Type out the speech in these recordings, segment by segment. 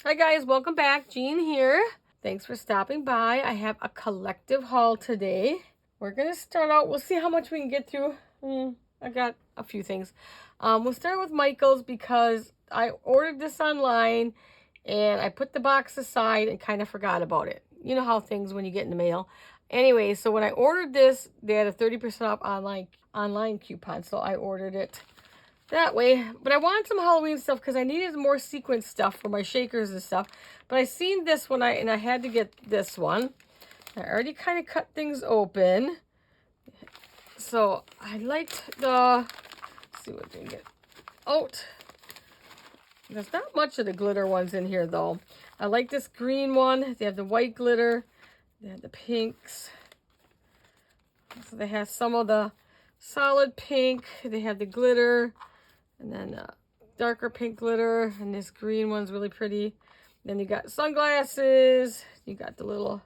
Hi guys, welcome back. Jean here. Thanks for stopping by. I have a collective haul today. We're gonna start out. We'll see how much we can get through. I got a few things. We'll start with Michael's because I ordered this online and I put the box aside and kind of forgot about it. You know how things when you get in the mail. Anyway, so when I ordered this, they had a 30% off online coupon, so I ordered it that way. But I wanted some Halloween stuff because I needed more sequence stuff for my shakers and stuff. But I seen this one, and I had to get this one. I already kind of cut things open. So I liked the, let's see what we can get out. There's not much of the glitter ones in here though. I like this green one. They have the white glitter. They have the pinks. So they have some of the solid pink. They have the glitter. And then darker pink glitter. And this green one's really pretty. Then you got sunglasses. You got the little...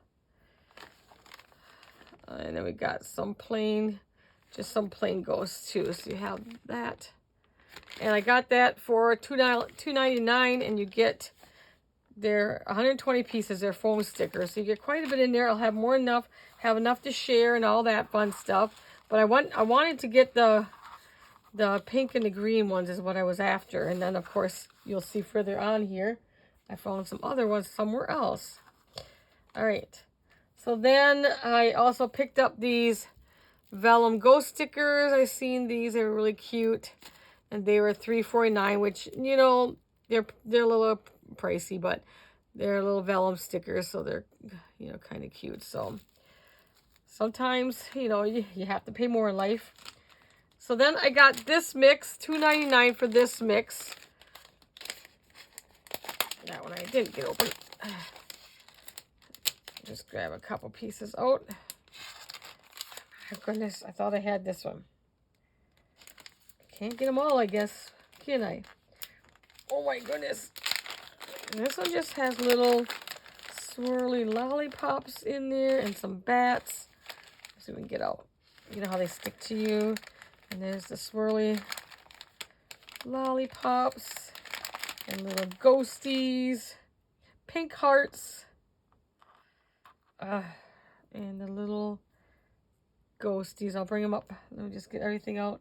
and then we got some plain... just some plain ghosts too. So you have that. And I got that for $2.99. And you get... they're 120 pieces. They're foam stickers. So you get quite a bit in there. I'll have have enough to share and all that fun stuff. But I wanted to get the pink and the green ones is what I was after. And then, of course, you'll see further on here, I found some other ones somewhere else. All right. So then I also picked up these vellum ghost stickers. I seen these. They were really cute. And they were $3.49, which, you know, they're a little pricey, but they're little vellum stickers. So they're, you know, kind of cute. So sometimes, you know, you have to pay more in life. So then I got this mix, $2.99 for this mix. That one I didn't get open. Just grab a couple pieces out. Oh, goodness, I thought I had this one. Can't get them all, I guess. Can I? Oh my goodness. And this one just has little swirly lollipops in there and some bats. Let's see if we can get out. You know how they stick to you. And there's the swirly lollipops and little ghosties, pink hearts, and the little ghosties. I'll bring them up. Let me just get everything out.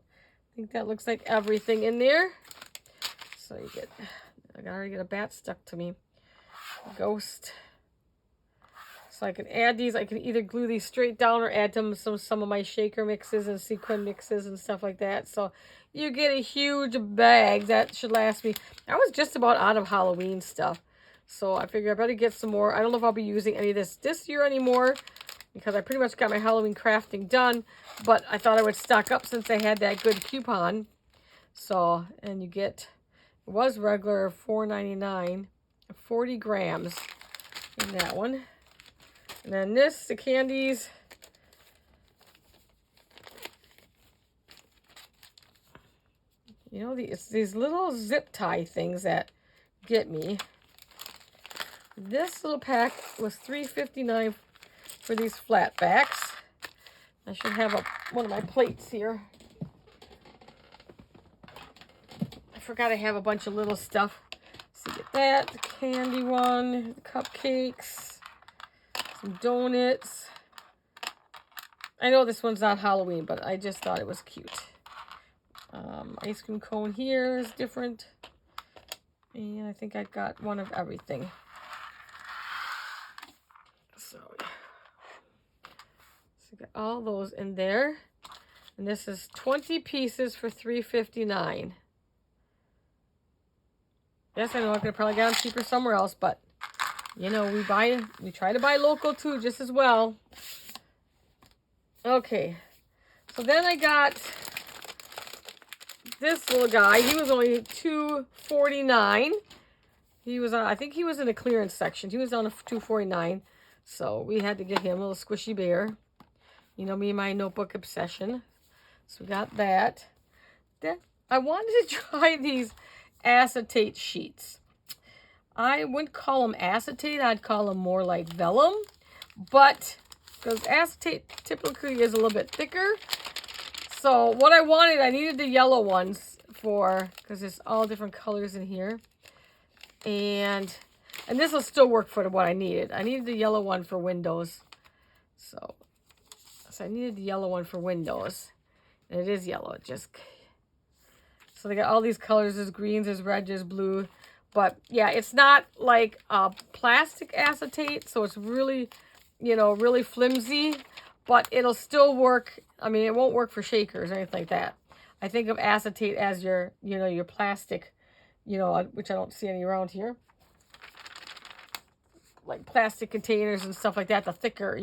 I think that looks like everything in there. So you get, I already get a bat stuck to me. Ghost. So I can add these. I can either glue these straight down or add them some of my shaker mixes and sequin mixes and stuff like that. So you get a huge bag that should last me. I was just about out of Halloween stuff. So I figured I better get some more. I don't know if I'll be using any of this year anymore because I pretty much got my Halloween crafting done. But I thought I would stock up since I had that good coupon. So, and you get, it was regular $4.99, 40 grams in that one. And then this, the candies. You know, these little zip tie things that get me. This little pack was $3.59 for these flat backs. I should have one of my plates here. I forgot I have a bunch of little stuff. So you get that, the candy one, the cupcakes. Some donuts. I know this one's not Halloween, but I just thought it was cute. Ice cream cone here is different. And I think I got one of everything. So got all those in there. And this is 20 pieces for $3.59. Yes, I know I could have probably gotten cheaper somewhere else, but you know, we try to buy local too, just as well. Okay, so then I got this little guy. He was only $2.49. He was on, I think he was in a clearance section. He was on a $2.49, so we had to get him a little squishy bear. You know me and my notebook obsession. So we got that. Then I wanted to try these acetate sheets. I wouldn't call them acetate. I'd call them more like vellum. But because acetate typically is a little bit thicker. So what I wanted, I needed the yellow ones for, because there's all different colors in here. And And this will still work for what I needed. I needed the yellow one for windows. So I needed the yellow one for windows. And it is yellow. So they got all these colors. There's greens, there's red, there's blue. But yeah, it's not like plastic acetate. So it's really, really flimsy. But it'll still work. I mean, it won't work for shakers or anything like that. I think of acetate as your, your plastic, which I don't see any around here. Like plastic containers and stuff like that, the thicker,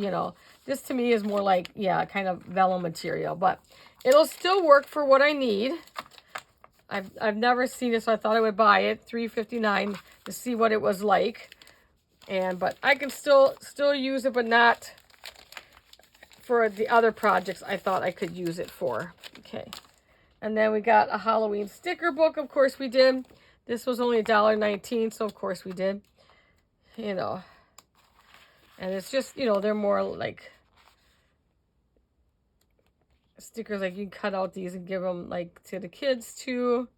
This to me is more like, yeah, kind of vellum material. But it'll still work for what I need. I've never seen it, so I thought I would buy it. $3.59 to see what it was like. But I can still use it, but not for the other projects I thought I could use it for. Okay. And then we got a Halloween sticker book. Of course we did. This was only $1.19, so of course we did. And it's just, they're more like stickers. Like you can cut out these and give them like to the kids too.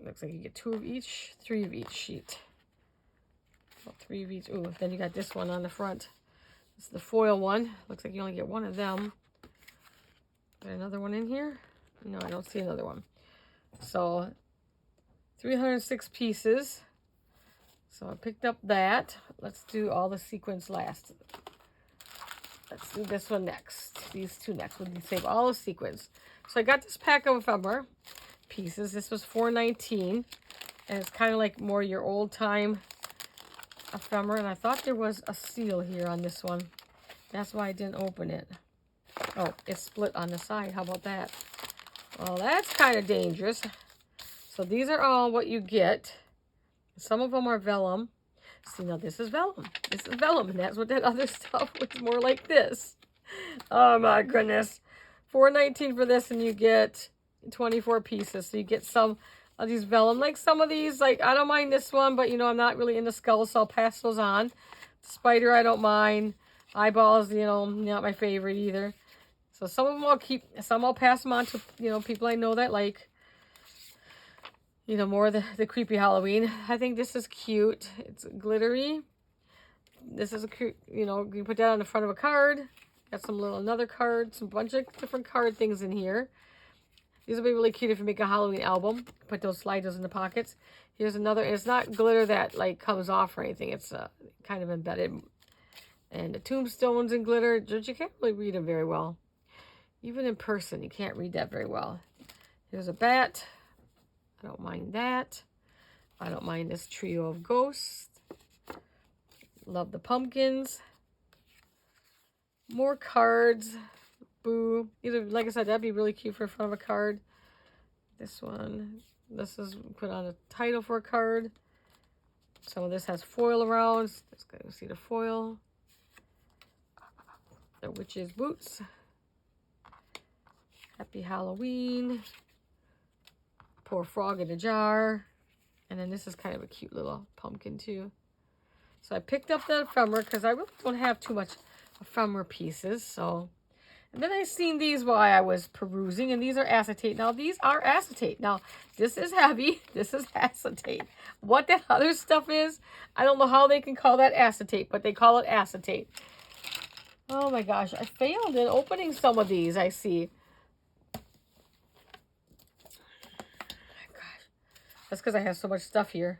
Looks like you get 2 of each, 3 of each sheet. Well, 3 of each. Ooh, then you got this one on the front. This is the foil one. Looks like you only get 1 of them. Is there another one in here? No, I don't see another one. So 306 pieces. So I picked up that. Let's do all the sequins last. Let's do this one next. These 2 next. We can save all the sequins. So I got this pack of ephemera pieces. This was $4.19. And it's kind of like more your old time ephemera. And I thought there was a seal here on this one. That's why I didn't open it. Oh, it's split on the side. How about that? Well, that's kind of dangerous. So these are all what you get. Some of them are vellum. See, now this is vellum. This is vellum, and that's what that other stuff was more like this. Oh, my goodness. $4.19 for this, and you get 24 pieces. So you get some of these vellum. Like some of these, like, I don't mind this one, but, I'm not really into skulls, so I'll pass those on. Spider, I don't mind. Eyeballs, not my favorite either. So some of them I'll keep. Some I'll pass them on to, people I know that like. More of the creepy Halloween. I think this is cute. It's glittery. This is a cute, you can put that on the front of a card. Got another card, some bunch of different card things in here. These will be really cute if you make a Halloween album. Put those sliders in the pockets. Here's another. It's not glitter that like comes off or anything. It's kind of embedded. And the tombstones and glitter, you can't really read them very well. Even in person, you can't read that very well. Here's a bat. I don't mind that. I don't mind this trio of ghosts. Love the pumpkins. More cards. Boo. Either, like I said, that'd be really cute for the front of a card. This one. This is put on a title for a card. Some of this has foil around. Let's go see the foil. The witch's boots. Happy Halloween. Poor frog in a jar. And then this is kind of a cute little pumpkin too. So I picked up the ephemera because I really don't have too much ephemera pieces. So, and then I seen these while I was perusing, and these are acetate. Now these are acetate. Now this is heavy. This is acetate. What that other stuff is, I don't know how they can call that acetate, but they call it acetate. Oh my gosh, I failed in opening some of these. I see. That's because I have so much stuff here.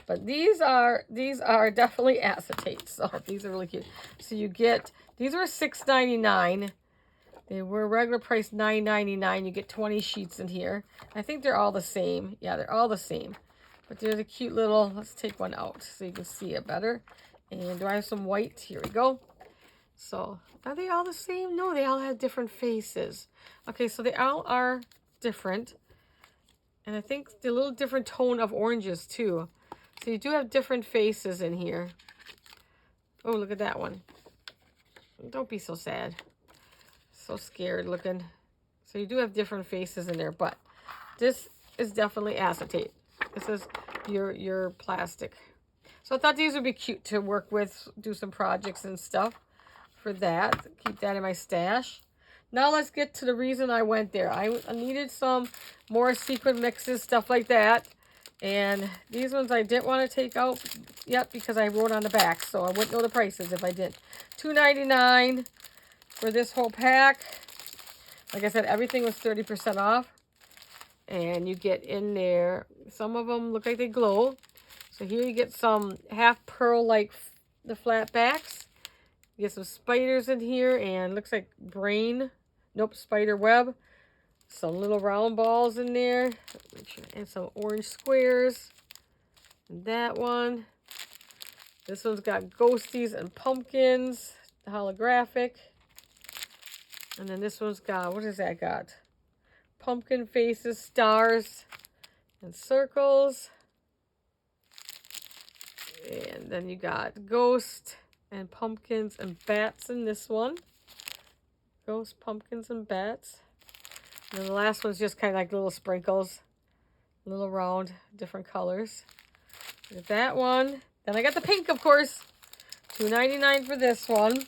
But these are definitely acetate. So these are really cute. So you get, these were $6.99. They were regular price $9.99. You get 20 sheets in here. I think they're all the same. Yeah, they're all the same. But there's a cute little, let's take one out so you can see it better. And do I have some white? Here we go. So, are they all the same? No, they all have different faces. Okay, so they all are different. And I think the little different tone of oranges, too. So you do have different faces in here. Oh, look at that one. Don't be so sad. So scared looking. So you do have different faces in there, but this is definitely acetate. This is your plastic. So I thought these would be cute to work with, do some projects and stuff. For that, keep that in my stash. now let's get to the reason I went there. I needed some more sequin mixes, stuff like that. And these ones I didn't want to take out yet because I wrote on the back, so I wouldn't know the prices if I didn't. $2.99 for this whole pack. Like I said, everything was 30% off. And you get in there, some of them look like they glow. So here you get some half pearl like the flat backs. You get some spiders in here and looks like brain. Nope, spider web. Some little round balls in there. And some orange squares. And that one. This one's got ghosties and pumpkins. Holographic. And then this one's got, what has that got? Pumpkin faces, stars, and circles. And then you got ghost and pumpkins and bats in this one. Ghost, pumpkins, and bats. And then the last one's just kind of like little sprinkles. Little round, different colors. Get that one. Then I got the pink, of course. $2.99 for this one.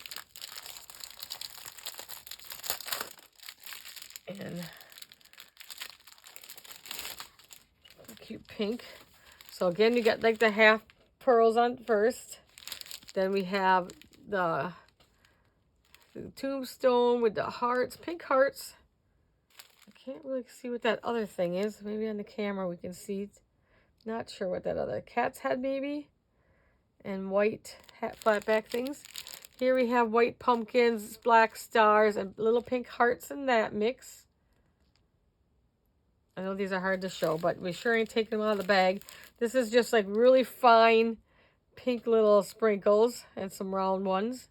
And cute pink. So again, you get like the half pearls on first. Then we have the tombstone with the hearts, pink hearts. I can't really see what that other thing is. Maybe on the camera we can see. Not sure what that other cat's head maybe. And white hat flat back things. Here we have white pumpkins, black stars, and little pink hearts in that mix. I know these are hard to show, but we sure ain't taking them out of the bag. This is just like really fine pink little sprinkles and some round ones.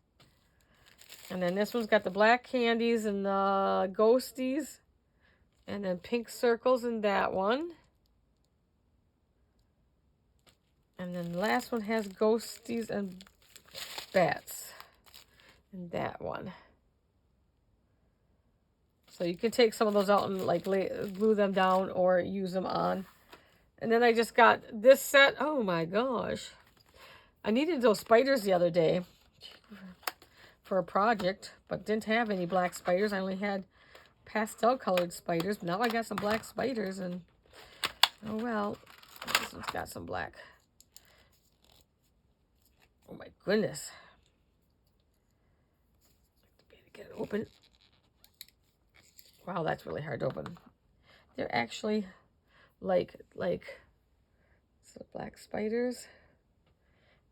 And then this one's got the black candies and the ghosties. And then pink circles in that one. And then the last one has ghosties and bats in that one. So you can take some of those out and like glue them down or use them on. And then I just got this set. Oh my gosh. I needed those spiders the other day for a project, but didn't have any black spiders. I only had pastel colored spiders. Now I got some black spiders and oh well. This one's got some black. Oh my goodness. Get it open. Wow, that's really hard to open. They're actually like so black spiders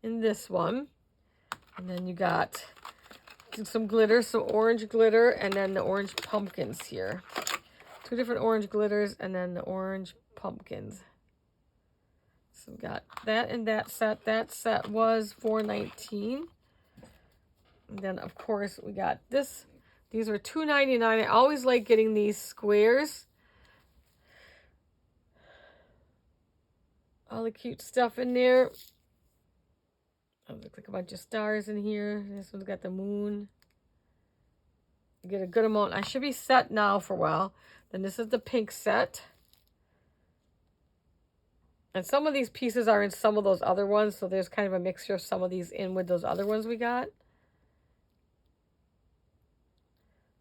in this one. And then you got some glitter, some orange glitter, and then the orange pumpkins here. Two different orange glitters and then the orange pumpkins. So we got that and that set. That set was $4.19. And then of course we got this. These were $2.99. I always like getting these squares. All the cute stuff in there. Oh, looks like a bunch of stars in here. This one's got the moon. You get a good amount. I should be set now for a while. Then this is the pink set. And some of these pieces are in some of those other ones. So there's kind of a mixture of some of these in with those other ones we got.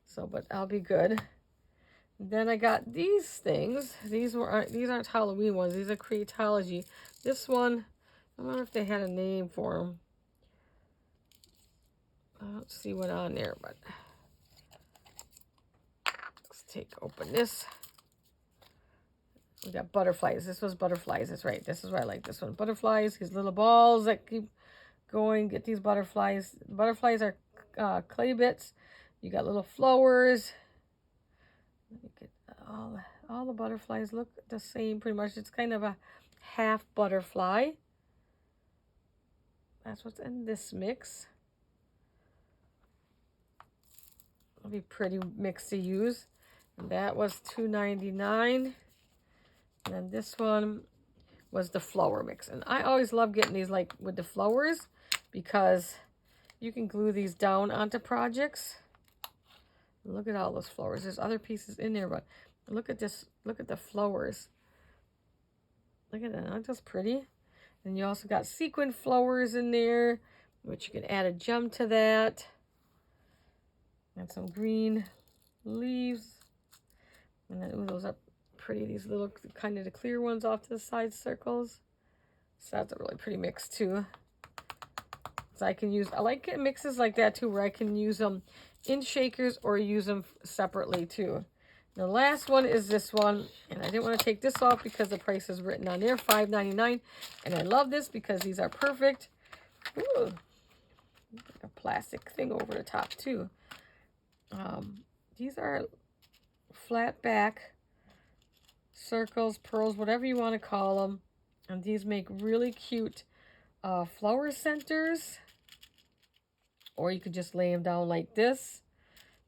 So, but I'll be good. Then I got these things. These aren't Halloween ones. These are Creatively. This one, I wonder if they had a name for them. I don't see one on there, but let's open this. We got butterflies. This was butterflies. That's right. This is why I like this one. Butterflies. These little balls that keep going. Get these butterflies. Butterflies are clay bits. You got little flowers. Look at all the butterflies look the same pretty much. It's kind of a half butterfly. That's what's in this mix. It'll be pretty mix to use. And that was $2.99. And then this one was the flower mix. And I always love getting these like with the flowers because you can glue these down onto projects. Look at all those flowers. There's other pieces in there, but look at this. Look at the flowers. Look at that. Aren't those pretty? And you also got sequin flowers in there, which you can add a gem to that. And some green leaves. And then, ooh, those are pretty. These little kind of the clear ones off to the side circles. So that's a really pretty mix too. So I can use, I like mixes like that too, where I can use them in shakers or use them separately too. The last one is this one, and I didn't want to take this off because the price is written on there, $5.99. And I love this because these are perfect. Ooh, a plastic thing over the top too. These are flat back circles, pearls, whatever you want to call them. And these make really cute flower centers. Or you could just lay them down like this.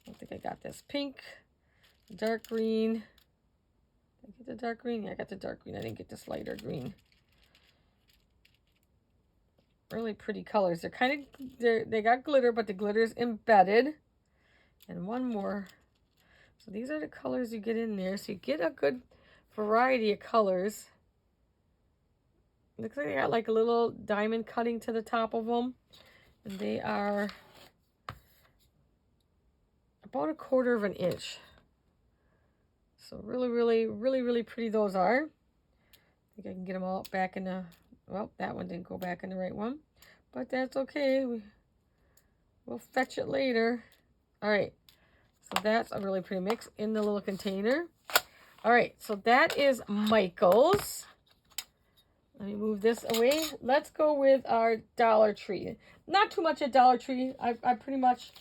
I don't think I got this pink, dark green. Did I get the dark green? Yeah, I got the dark green. I didn't get this lighter green. Really pretty colors. They're kind of, they got glitter, but the glitter is embedded. And one more. So these are the colors you get in there. So you get a good variety of colors. Looks like they got like a little diamond cutting to the top of them. And they are about 1/4 of an inch. So really, really, really, really pretty those are. I think I can get them all back in the, well, that one didn't go back in the right one. But that's okay. We'll fetch it later. All right. So that's a really pretty mix in the little container. All right. So that is Michael's. Let me move this away. Let's go with our Dollar Tree. Not too much at Dollar Tree. I pretty much,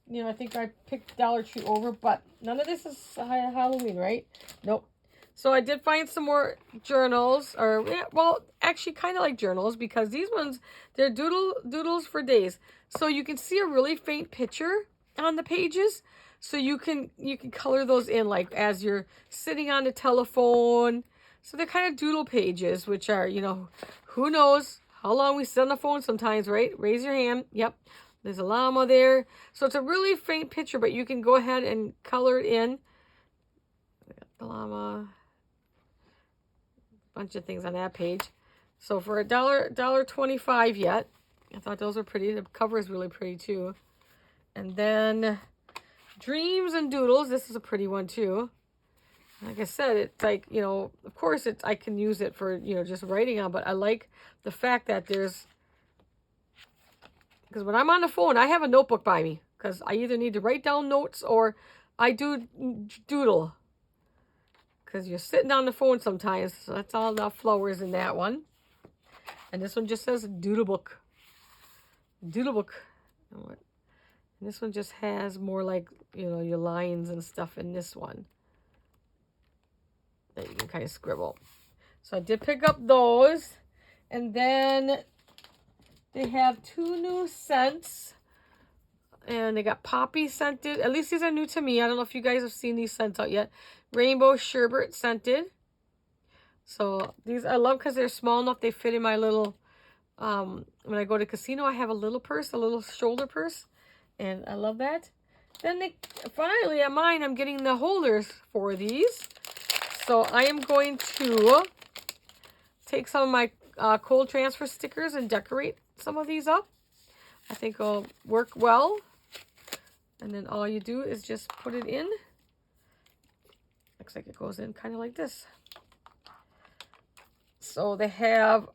you know, I think I picked Dollar Tree over, but none of this is Halloween, right? Nope. So I did find some more journals, or, yeah, well, actually kind of like journals, because these ones, they're doodles for days. So you can see a really faint picture on the pages. So you can color those in, like as you're sitting on the telephone. So they're kind of doodle pages, which are, you know, who knows how long we sit on the phone sometimes, right? Raise your hand. Yep. There's a llama there. So it's a really faint picture, but you can go ahead and color it in. The llama. Bunch of things on that page. So for $1.25 yet. I thought those were pretty. The cover is really pretty too. And then Dreams and Doodles. This is a pretty one too. Like I said, it's like, you know, of course it's, I can use it for, you know, just writing on, but I like the fact that there's, because when I'm on the phone, I have a notebook by me because I either need to write down notes or I do doodle. Because you're sitting on the phone sometimes. So that's all the flowers in that one. And this one just says doodle book. Doodle book. And this one just has more like, you know, your lines and stuff in this one that you can kind of scribble. So I did pick up those. And then they have 2 new scents. And they got poppy scented. At least these are new to me. I don't know if you guys have seen these scents out yet. Rainbow sherbet scented. So these I love because they're small enough. They fit in my little, when I go to casino, I have a little purse, a little shoulder purse. And I love that. Then they, finally at mine, I'm getting the holders for these. So I am going to take some of my cold transfer stickers and decorate some of these up. I think it'll work well. And then all you do is just put it in. Looks like it goes in kind of like this. So they have,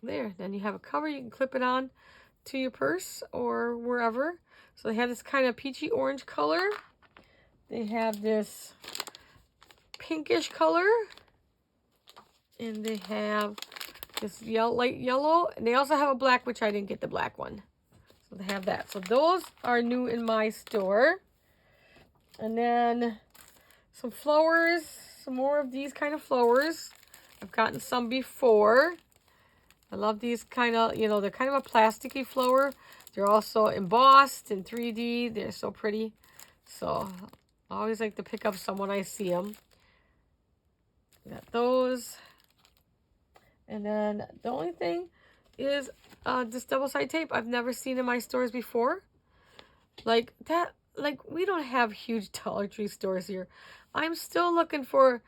there, then you have a cover. You can clip it on to your purse or wherever. So they have this kind of peachy orange color. They have this pinkish color. And they have this light yellow. And they also have a black, which I didn't get the black one. So they have that. So those are new in my store. And then some flowers. Some more of these kind of flowers. I've gotten some before. I love these kind of, you know, they're kind of a plasticky flower. They're also embossed in 3D. They're so pretty. So I always like to pick up some when I see them. Got those. And then the only thing is this double-sided tape I've never seen in my stores before. Like that, like we don't have huge Dollar Tree stores here. I'm still looking for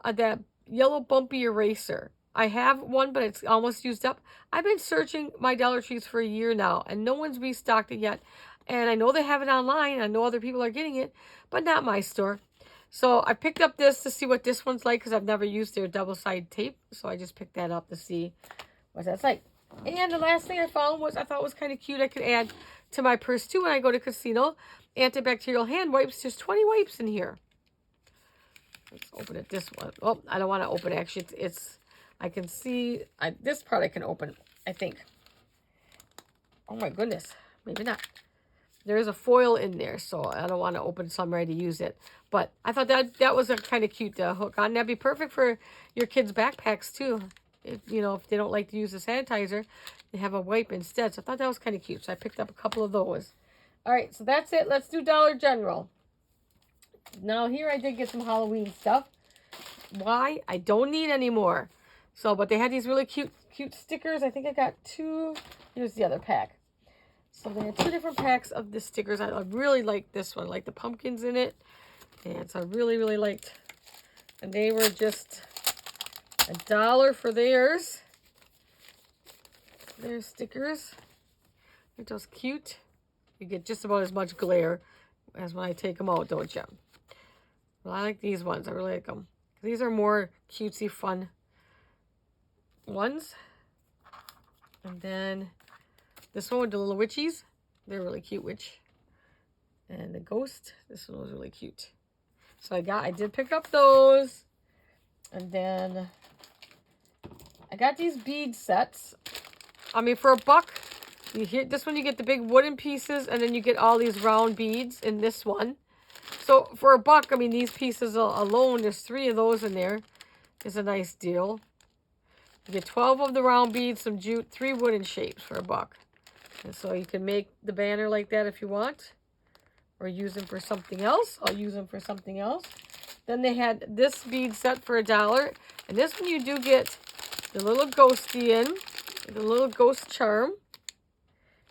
that yellow bumpy eraser. I have one, but it's almost used up. I've been searching my Dollar Trees for a year now, and no one's restocked it yet. And I know they have it online. I know other people are getting it, but not my store. So I picked up this to see what this one's like because I've never used their double-sided tape. So I just picked that up to see what that's like. And the last thing I found was, I thought was kind of cute. I could add to my purse too when I go to casino. Antibacterial hand wipes. There's 20 wipes in here. Let's open it this one. Oh, I don't want to open it. Actually, I can see, this part I can open, I think. Oh my goodness. Maybe not. There's a foil in there, so I don't want to open some ready to use it. But I thought that was a kind of cute hook on. That'd be perfect for your kids' backpacks too. If they don't like to use the sanitizer, they have a wipe instead. So I thought that was kind of cute. So I picked up a couple of those. All right, so that's it. Let's do Dollar General. Now here I did get some Halloween stuff. Why? I don't need any more. So, but they had these really cute stickers. I think I got 2. Here's the other pack. So they had 2 different packs of the stickers. I really like this one. I like the pumpkins in it. And so I really, really liked. And they were just $1 for theirs. Their stickers. Aren't those cute? You get just about as much glare as when I take them out, don't you? Well, I like these ones. I really like them. These are more cutesy, fun ones. And then this one with the little witchies. They're really cute witch. And the ghost. This one was really cute. So I did pick up those. And then I got these bead sets. I mean, for $1, this one you get the big wooden pieces, and then you get all these round beads in this one. So for $1, I mean, these pieces alone, there's 3 of those in there. It's a nice deal. You get 12 of the round beads, some jute, 3 wooden shapes for $1. And so you can make the banner like that if you want, or use them for something else. I'll use them for something else. Then they had this bead set for $1. And this one you do get the little ghosty in, the little ghost charm.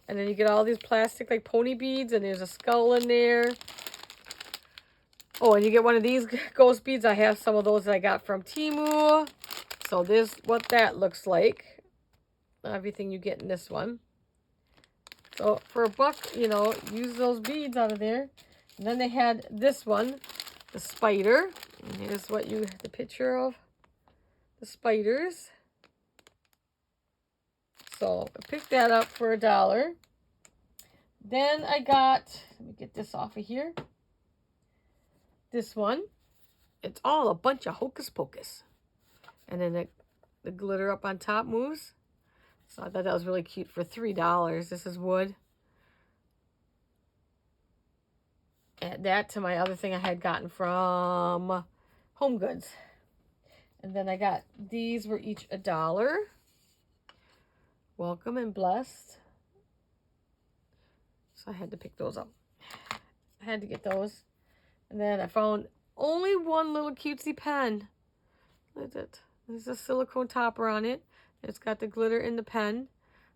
And then you get all these plastic like pony beads, and there's a skull in there. Oh, and you get one of these ghost beads. I have some of those that I got from Temu. So this what that looks like. Everything you get in this one. So for $1, use those beads out of there. And then they had this one, the spider. And here's what the picture of the spiders. So I picked that up for $1. Then I got, let me get this off of here. This one. It's all a bunch of hocus pocus. And then the glitter up on top moves. So I thought that was really cute for $3. This is wood. Add that to my other thing I had gotten from Home Goods. And then I got, these were each $1. Welcome and blessed. So I had to pick those up. I had to get those. And then I found only one little cutesy pen. Look at it. There's a silicone topper on it. It's got the glitter in the pen.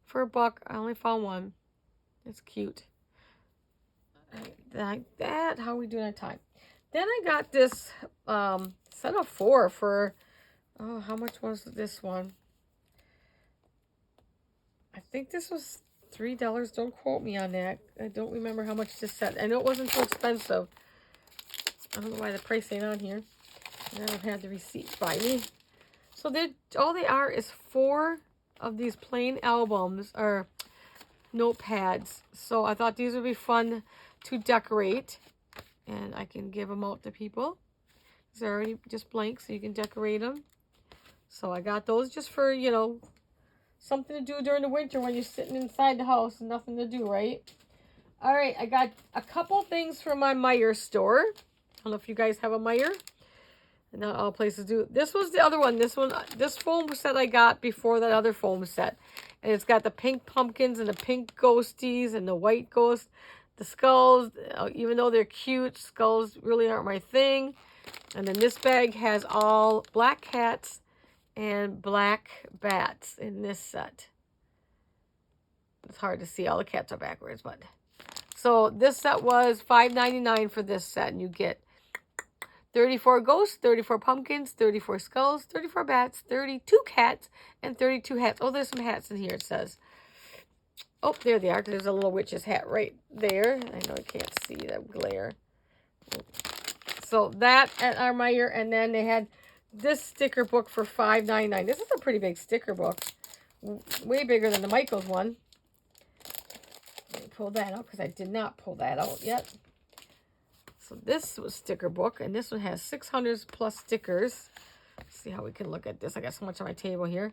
For $1, I only found one. It's cute. Like that. How are we doing on time? Then I got this set of 4 for, oh, how much was this one? I think this was $3. Don't quote me on that. I don't remember how much this set. I know it wasn't so expensive. I don't know why the price ain't on here. I don't have the receipt by me. So all they are is 4 of these plain albums or notepads. So I thought these would be fun to decorate. And I can give them out to people. These are already just blank, so you can decorate them. So I got those just for, something to do during the winter when you're sitting inside the house and nothing to do, right? All right, I got a couple things from my Meyer store. I don't know if you guys have a Meyer. And not all places do. This was the other one. This foam set I got before that other foam set. And it's got the pink pumpkins and the pink ghosties and the white ghosts. The skulls, even though they're cute, skulls really aren't my thing. And then this bag has all black cats and black bats in this set. It's hard to see. All the cats are backwards, but. So this set was $5.99 for this set. And you get 34 ghosts, 34 pumpkins, 34 skulls, 34 bats, 32 cats, and 32 hats. Oh, there's some hats in here, it says. Oh, there they are. There's a little witch's hat right there. I know I can't see that glare. So that at our Meyer, and then they had this sticker book for $5.99. This is a pretty big sticker book. Way bigger than the Michaels one. Let me pull that out because I did not pull that out yet. So this was sticker book, and this one has 600 plus stickers. Let's see how we can look at this. I got so much on my table here.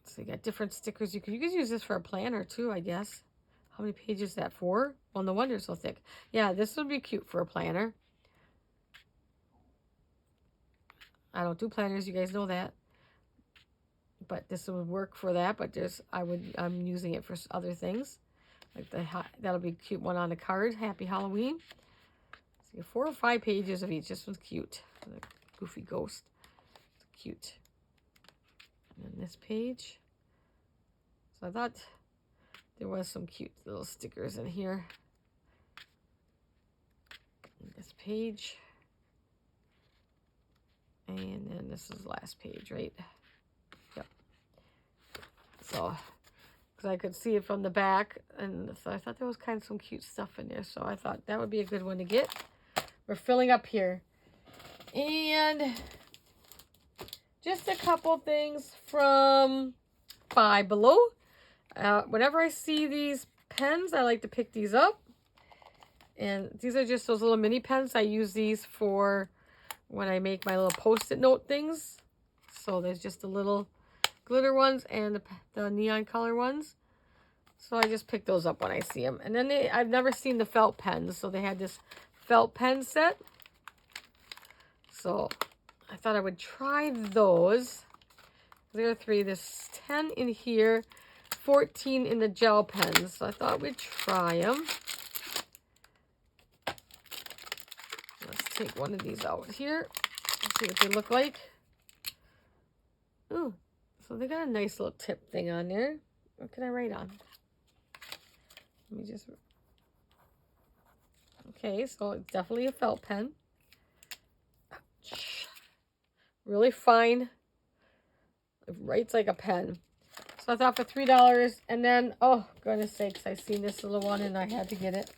So you got different stickers. You could use this for a planner too, I guess. How many pages is that for? Well, no wonder it's so thick. Yeah, this would be cute for a planner. I don't do planners, you guys know that. But this would work for that. But I'm using it for other things. Like that'll be a cute one on a card. Happy Halloween. So 4 or 5 pages of each. This one's cute. The goofy ghost. It's cute. And then this page. So I thought there was some cute little stickers in here. And this page. And then this is the last page, right? Yep. So, because I could see it from the back. And so I thought there was kind of some cute stuff in there. So I thought that would be a good one to get. We're filling up here. And just a couple things from Five Below. Whenever I see these pens, I like to pick these up. And these are just those little mini pens. I use these for when I make my little post-it note things. So there's just the little glitter ones and the neon color ones. So I just pick those up when I see them. And then I've never seen the felt pens. So they had this felt pen set. So I thought I would try those. There are 3. There's 10 in here, 14 in the gel pens. So I thought we'd try them. Let's take one of these out here. See what they look like. Ooh, so they got a nice little tip thing on there. What can I write on? Let me just... Okay, so it's definitely a felt pen. Really fine. It writes like a pen. So I thought for $3, and then, oh, goodness sakes, I seen this little one and I had to get it.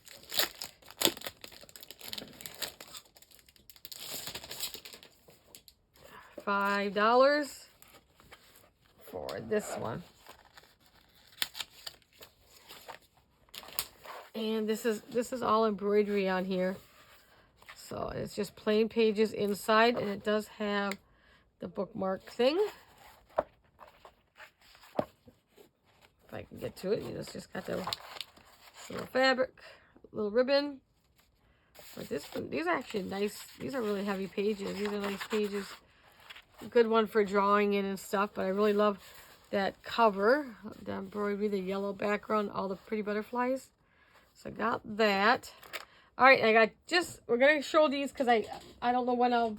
$5 for this one. And this is all embroidery on here. So it's just plain pages inside, and it does have the bookmark thing. If I can get to it, just got the little fabric, little ribbon. But these are actually nice. These are really heavy pages. These are nice pages. A good one for drawing in and stuff. But I really love that cover, the embroidery, the yellow background, all the pretty butterflies. So I got that. All right, we're going to show these because I don't know when I'll,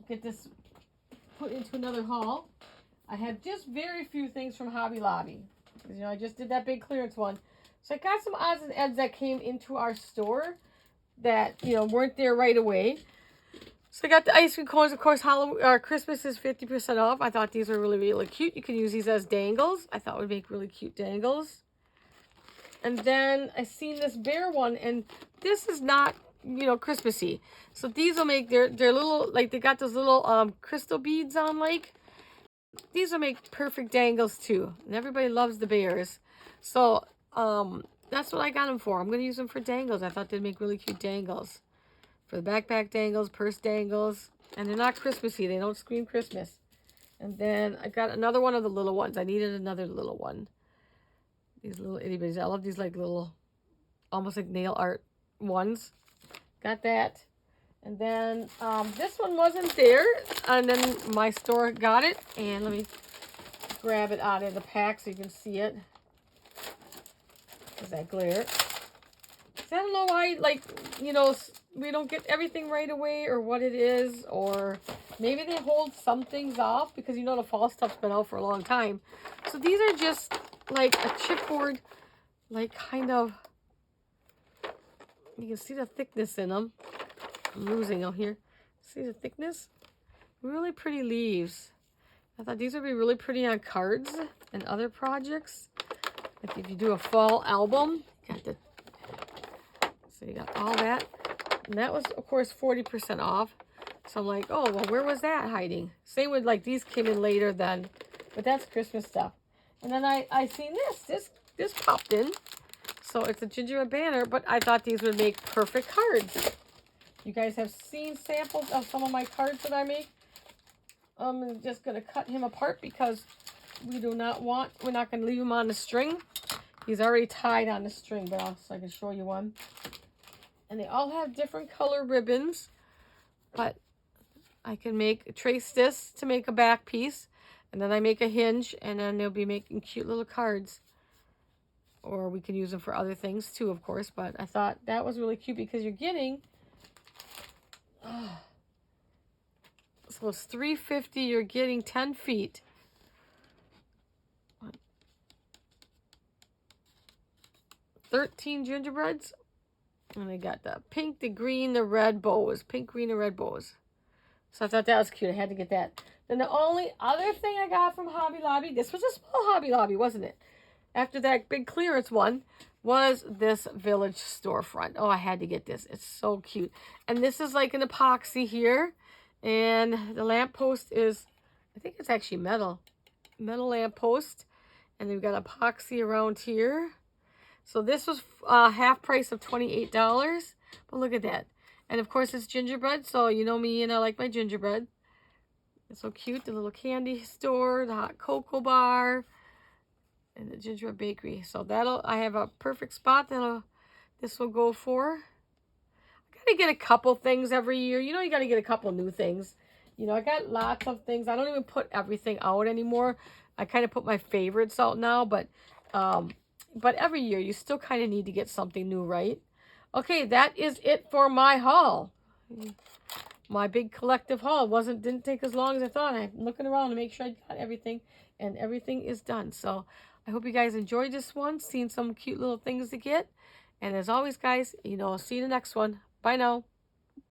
get this put into another haul. I have just very few things from Hobby Lobby. Because, I just did that big clearance one. So I got some odds and ends that came into our store that, weren't there right away. So I got the ice cream cones. Of course, Christmas is 50% off. I thought these were really, really cute. You can use these as dangles. I thought would make really cute dangles. And then I seen this bear one, and this is not, Christmassy. So these will make their little, like they got those little crystal beads on, like. These will make perfect dangles too. And everybody loves the bears. So that's what I got them for. I'm going to use them for dangles. I thought they'd make really cute dangles. For the backpack dangles, purse dangles. And they're not Christmassy. They don't scream Christmas. And then I got another one of the little ones. I needed another little one. These little itty bitties. I love these like little, almost like nail art ones. Got that. And then this one wasn't there. And then my store got it. And let me grab it out of the pack so you can see it. There's that glare. I don't know why, we don't get everything right away or what it is. Or maybe they hold some things off because, the fall stuff's been out for a long time. So these are just like a chipboard, like kind of, you can see the thickness in them. I'm losing them here. See the thickness? Really pretty leaves. I thought these would be really pretty on cards. and other projects. Like if you do a fall album, so you got all that. And that was, of course, 40% off. So I'm like, oh, well, where was that hiding? Same with, like, these came in later then. But that's Christmas stuff. And then I seen this popped in. So it's a gingerbread banner, but I thought these would make perfect cards. You guys have seen samples of some of my cards that I make. I'm just going to cut him apart because we're not going to leave him on the string. He's already tied on the string, but so I can show you one. And they all have different color ribbons, but I can trace this to make a back piece, and then I make a hinge, and then they'll be making cute little cards. Or we can use them for other things too, of course, but I thought that was really cute because you're getting, so it's $3.50, you're getting 10 feet. 13 gingerbreads. And I got the pink, the green, the red bows. Pink, green, and red bows. So I thought that was cute. I had to get that. Then the only other thing I got from Hobby Lobby, this was a small Hobby Lobby, wasn't it? After that big clearance one, was this village storefront. Oh, I had to get this. It's so cute. And this is like an epoxy here. And the lamppost is, I think it's actually metal. Metal lamppost. And we've got epoxy around here. So this was half price of $28. But look at that. And of course it's gingerbread. So you know me and I like my gingerbread. It's so cute. The little candy store, the hot cocoa bar, and the gingerbread bakery. So I have a perfect spot this will go for. I gotta get a couple things every year. You know, you gotta get a couple new things. You know, I got lots of things. I don't even put everything out anymore. I kind of put my favorites out now, but every year you still kind of need to get something new, right? Okay, that is it for my haul. My big collective haul didn't take as long as I thought. I'm looking around to make sure I got everything, and everything is done. So I hope you guys enjoyed this one, seeing some cute little things to get. And as always, guys, you know, I'll see you in the next one. Bye now.